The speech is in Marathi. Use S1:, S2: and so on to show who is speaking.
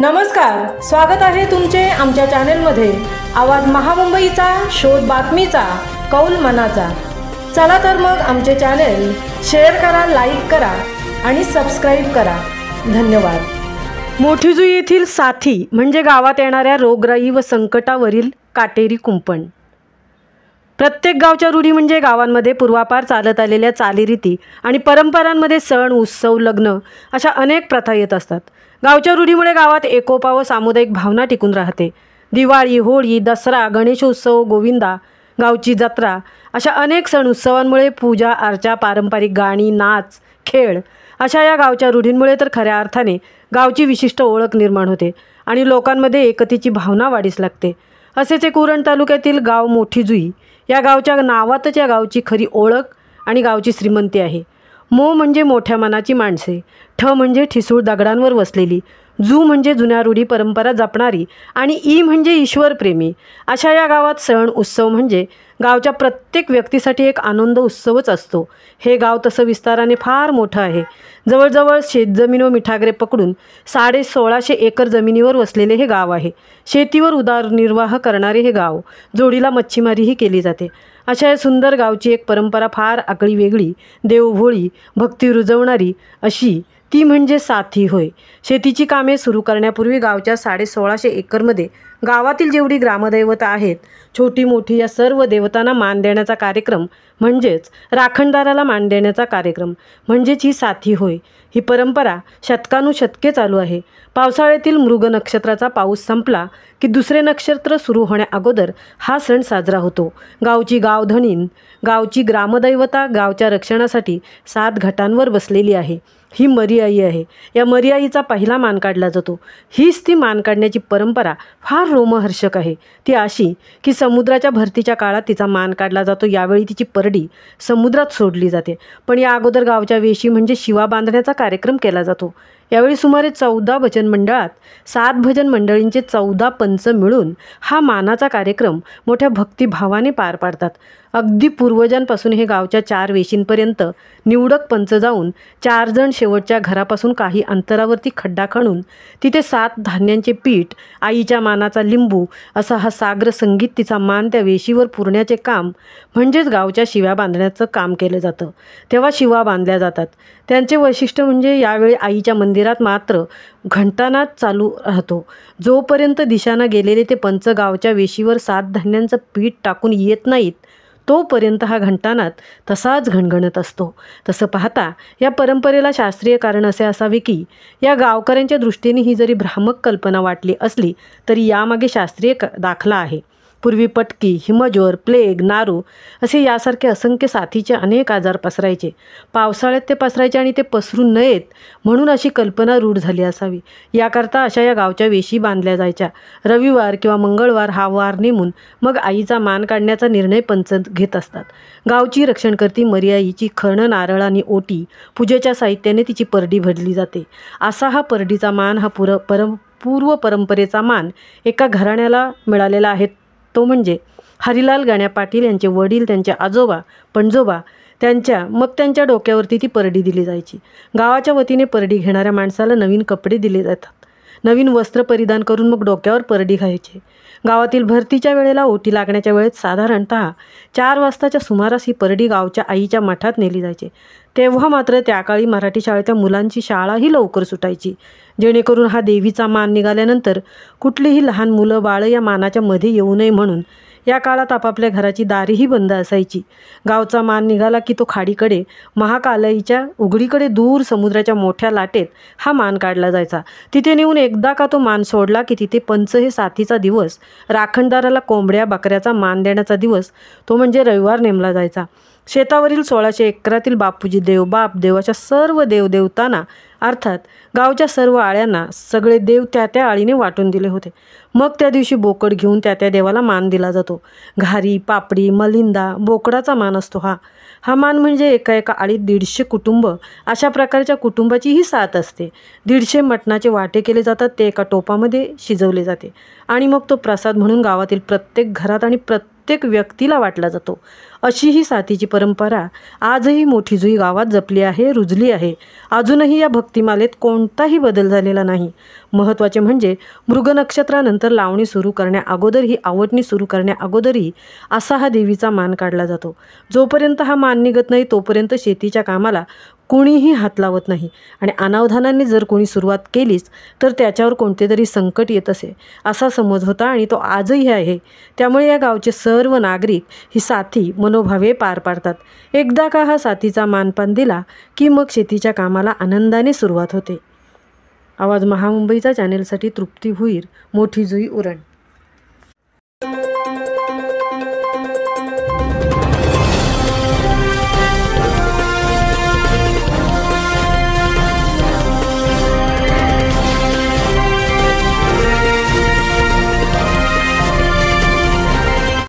S1: नमस्कार, स्वागत आहे तुमचे आमच्या चॅनेलमध्ये। आवाज महामुंबईचा, शोध बातमीचा, कौल मनाचा। चला तर मग आमचे चॅनेल शेअर करा, लाईक करा आणि सबस्क्राईब करा। धन्यवाद। मोठीजुई येथील साथी म्हणजे गावात येणाऱ्या रोगराई व संकटावरील काटेरी कुंपण। प्रत्येक गावच्या रूढी म्हणजे गावांमध्ये पूर्वापार चालत आलेल्या चालीरीती आणि परंपरांमध्ये सण, उत्सव, लग्न अशा अनेक प्रथा येत असतात। गावच्या रूढीमुळे गावात एकोपा व सामुदायिक भावना टिकून राहते। दिवाळी, होळी, दसरा, गणेशोत्सव, गोविंदा, गावची जत्रा अशा अनेक सण उत्सवांमुळे पूजा अर्चा, पारंपरिक गाणी, नाच, खेळ अशा या गावच्या रूढींमुळे तर खऱ्या अर्थाने गावची विशिष्ट ओळख निर्माण होते आणि लोकांमध्ये एकतेची भावना वाढीस लागते। असेच एक उरण तालुक्यातील गाव मोठीजुई या गावच्या नावातच या गावची खरी ओळख आणि गावची श्रीमंती आहे। मो म्हणजे मोठ्या मनाची माणसे, ठ म्हणजे ठिसूळ दगडांवर वसलेली, जू म्हणजे जुन्या रूढी परंपरा जपणारी आणि ई म्हणजे ईश्वरप्रेमी अशा या गावात सण उत्सव म्हणजे गावच्या प्रत्येक व्यक्तीसाठी एक आनंद उत्सवच असतो। हे गाव तसं विस्ताराने फार मोठं आहे। जवळजवळ शेतजमीन व मिठागरे पकडून 1650 एकर जमिनीवर वसलेले हे गाव आहे। शेतीवर उदरनिर्वाह करणारे हे गाव, जोडीला मच्छीमारीही केली जाते। अशा या सुंदर गावची एक परंपरा फार आगळी वेगळी, देवभोळी, भक्ती रुजवणारी अशी ती म्हणजे साथी होय। शेतीची कामे सुरू करण्यापूर्वी गावच्या 1650 एकरमध्ये गावातील जेवढी ग्रामदैवता आहेत, छोटी मोठी या सर्व देवतांना मान देण्याचा कार्यक्रम म्हणजेच राखणदाराला मान देण्याचा कार्यक्रम म्हणजेच ही साथी होय। ही परंपरा शतकानुशतके चालू आहे। पावसाळ्यातील मृग नक्षत्राचा पाऊस संपला की दुसरे नक्षत्र सुरू होण्याअगोदर हा सण साजरा होतो। गावची गावधणीन, गावची ग्रामदैवता गावच्या रक्षणासाठी 7 घाटांवर बसलेली आहे। ही मरीआई आहे। या मरीआईचा पहिला मान काढला जातो। हीच ती मान काढण्याची परंपरा फार रोमहर्षक आहे। ती अशी की समुद्राच्या भरतीच्या काळात तिचा मान काढला जातो। यावेळी तिची परडी समुद्रात सोडली जाते। पण या अगोदर गावच्या वेशी म्हणजे शिवा बांधण्याचा कार्यक्रम केला जातो। यावेळी सुमारे 14 भजन मंडळात 7 भजन मंडळींचे 14 पंच मिळून हा मानाचा कार्यक्रम मोठ्या भक्तिभावाने पार पाडतात। अगदी पूर्वजांपासून हे गावच्या 4 वेशींपर्यंत निवडक पंच जाऊन 4 जण शेवटच्या घरापासून काही अंतरावरती खड्डा खणून तिथे 7 धान्यांचे पीठ, आईच्या मानाचा लिंबू असा हा साग्र संगीत तिचा मान त्या वेशीवर पुरण्याचे काम म्हणजेच गावच्या शिव्या बांधण्याचं काम केलं जातं। तेव्हा शिवा बांधल्या जातात। त्यांचे वैशिष्ट्य म्हणजे यावेळी आईच्या मंदिरात मात्र घंटानाद चालू राहतो। जोपर्यंत दिशांना गेलेले ते पंच गावच्या वेशीवर 7 धान्यांचं पीठ टाकून येत नाहीत तोपर्यंत हा घंटानाद तसाच घणघणत असतो। तसं पाहता या परंपरेला शास्त्रीय कारण असे असावे की या गावकऱ्यांच्या दृष्टीने ही जरी भ्रामक कल्पना वाटली असली तरी यामागे शास्त्रीय दाखला आहे। पूर्वी पटकी, हिमज्वर, प्लेग, नारू असे यासारखे असंख्य साथीचे अनेक आजार पसरायचे। पावसाळ्यात ते पसरायचे आणि ते पसरू नयेत म्हणून अशी कल्पना रूढ झाली असावी। याकरता अशा या गावच्या वेशी बांधल्या जायच्या। रविवार किंवा मंगळवार हा वार नेमून मग आईचा मान काढण्याचा निर्णय पंच घेत असतात। गावची रक्षणकर्ती मरीआईची खण, नारळ आणि ओटी पूजेच्या साहित्याने तिची परडी भरली जाते। असा हा परडीचा मान हा पूर्व परंपरेचा मान एका घराण्याला मिळालेला आहे। तो म्हणजे हरिलाल गण्या पाटील यांचे वडील, त्यांचे आजोबा पणजोबा त्यांच्या डोक्यावरती ती परडी दिली जायची। गावाच्या वतीने परडी घेणाऱ्या माणसाला नवीन कपडे दिले जातात। नवीन वस्त्र परिधान करून मग डोक्यावर परडी घ्यायचे। गावातील भरतीच्या वेळेला ओटी लागण्याच्या वेळेत साधारणतः 4 वाजताच्या सुमारास ही परडी गावच्या आईच्या मठात नेली जायची। तेव्हा मात्र त्या काळी मराठी शाळेच्या मुलांची शाळाही लवकर सुटायची, जेणेकरून हा देवीचा मान निघाल्यानंतर कुठलीही लहान मुलं बाळं या मानाच्या मध्ये येऊ नये म्हणून या काळात आपापल्या घराची दारेही बंद असायची। गावचा मान निघाला की तो खाडीकडे महाकालाईच्या उघडीकडे दूर समुद्राच्या मोठ्या लाटेत हा मान काढला जायचा। तिथे नेऊन एकदा का तो मान सोडला की तिथे पंच हे साथीचा दिवस, राखणदाराला कोंबड्या बकऱ्याचा मान देण्याचा दिवस तो म्हणजे रविवार नेमला जायचा। शेतावरील 1600 एकरातील बापूजी देव, बाप देव अशा सर्व देवदेवतांना अर्थात गावच्या सर्व आळ्यांना सगळे देव त्या आळीने वाटून दिले होते। मग त्या दिवशी बोकड घेऊन त्या देवाला मान दिला जातो। घारी, पापडी, मलिंदा, बोकडाचा मान असतो। हा मान म्हणजे एका आळीत 150 कुटुंब अशा प्रकारच्या कुटुंबाची ही साथ असते। 150 मटणाचे वाटे केले जातात। ते एका टोपामध्ये शिजवले जाते आणि मग तो प्रसाद म्हणून गावातील प्रत्येक घरात आणि प्रत्येक प्रत्येक व्यक्तीला वाटला जातो. अशी ही साथीची परंपरा आजही मोठी जुई गावात जपली आहे, रुजली आहे. अजूनही या भक्तिमालेत कोणताही बदल झालेला नाही. महत्त्वाचे म्हणजे मृग नक्षत्रानंतर लावणी सुरू करण्याअगोदरही, आवडणी सुरू करण्याअगोदरही असा हा देवीचा मान काढला जातो. जोपर्यंत हा मान निघत नाही तोपर्यंत शेतीच्या कामाला कुणीही हात लावत नाही आणि अनावधानाने जर कोणी सुरुवात केलीच तर त्याच्यावर कोणते तरी संकट येत असे असा समज होता आणि तो आजही आहे. त्यामुळे या गावचे सर्व नागरिक ही साथी मनोभावे पार पाडतात. एकदा का हा साथीचा मानपान दिला की मग शेतीच्या कामाला आनंदाने सुरुवात होते. आवाज महामुंबईचा चॅनेलसाठी तृप्ती भुईर, मोठी जुई उरण.